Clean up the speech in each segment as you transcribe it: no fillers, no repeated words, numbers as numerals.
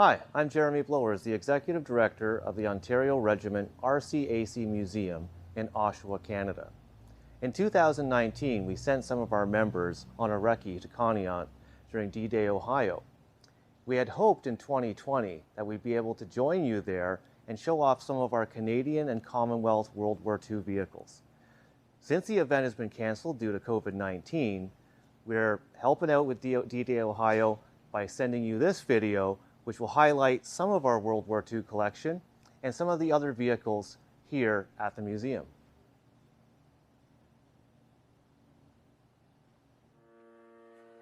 Hi, I'm Jeremy Blowers, the Executive Director of the Ontario Regiment RCAC Museum in Oshawa, Canada. In 2019, we sent some of our members on a recce to Conneaut during D-Day, Ohio. We had hoped in 2020 that we'd be able to join you there and show off some of our Canadian and Commonwealth World War II vehicles. Since the event has been canceled due to COVID-19, we're helping out with D-Day, Ohio by sending you this video, which will highlight some of our World War II collection and some of the other vehicles here at the museum.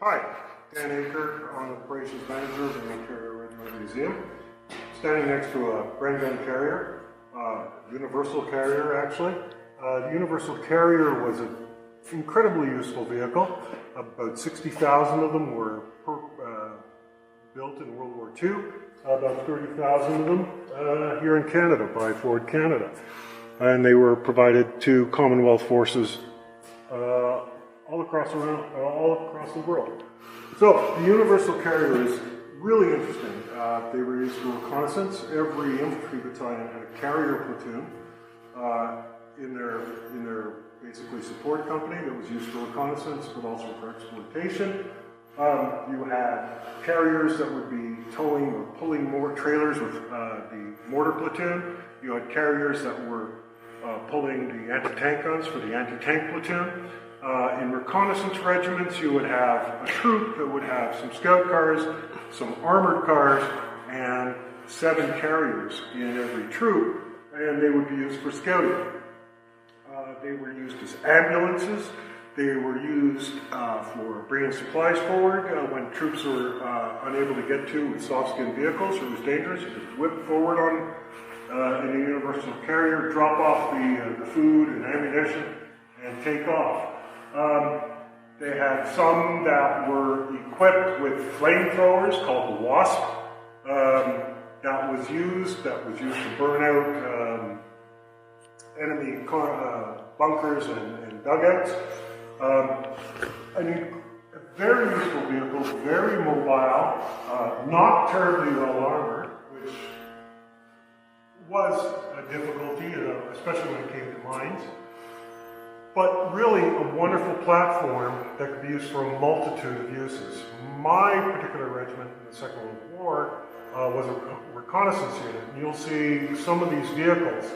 Hi, Dan Aker, I'm Operations Manager of the Ontario Regiment Museum. Standing next to a Bren carrier, universal carrier actually. The universal carrier was an incredibly useful vehicle. About 60,000 of them were built in World War II, about 30,000 of them here in Canada by Ford Canada. And they were provided to Commonwealth forces all across the world. So the universal carrier is really interesting. They were used for reconnaissance. Every infantry battalion had a carrier platoon in their basically support company that was used for reconnaissance, but also for exploitation. You had carriers that would be towing or pulling more trailers with the mortar platoon. You had carriers that were pulling the anti-tank guns for the anti-tank platoon. In reconnaissance regiments, you would have a troop that would have some scout cars, some armored cars, and 7 carriers in every troop, and they would be used for scouting. They were used as ambulances. They were used for bringing supplies forward when troops were unable to get to with soft-skin vehicles. It was dangerous. You could whip forward in a universal carrier, drop off the food and ammunition, and take off. They had some that were equipped with flamethrowers called the Wasp. That was used to burn out enemy bunkers and dugouts. A very useful vehicle, very mobile, not terribly well armored, which was a difficulty, especially when it came to mines. But really a wonderful platform that could be used for a multitude of uses. My particular regiment in the Second World War was a reconnaissance unit. And you'll see some of these vehicles.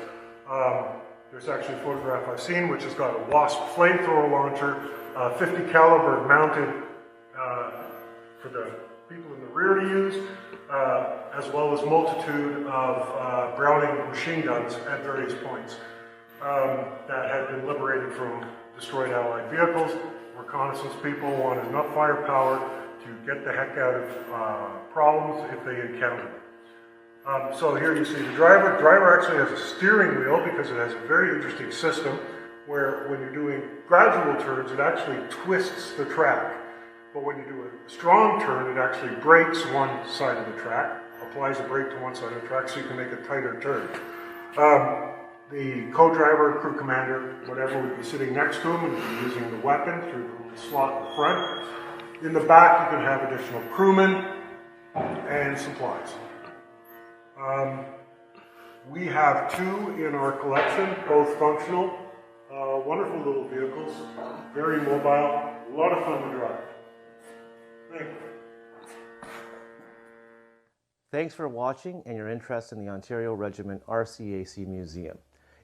There's actually a photograph I've seen which has got a Wasp flamethrower launcher, 50 caliber mounted for the people in the rear to use, as well as multitude of Browning machine guns at various points that had been liberated from destroyed Allied vehicles. Reconnaissance people wanted enough firepower to get the heck out of problems if they encountered them. So here you see the driver. The driver actually has a steering wheel because it has a very interesting system where when you're doing gradual turns, it actually twists the track. But when you do a strong turn, it actually brakes one side of the track, applies a brake to one side of the track so you can make a tighter turn. The co-driver, crew commander, whatever, would be sitting next to him and be using the weapon through the little slot in the front. In the back, you can have additional crewmen and supplies. We have 2 in our collection, both functional, wonderful little vehicles, very mobile, a lot of fun to drive. Thank you. Thanks for watching and your interest in the Ontario Regiment RCAC Museum.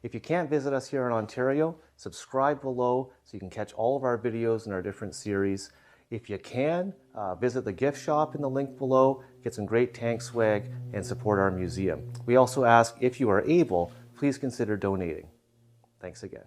If you can't visit us here in Ontario, subscribe below so you can catch all of our videos in our different series. If you can, visit the gift shop in the link below, get some great tank swag, and support our museum. We also ask, if you are able, please consider donating. Thanks again.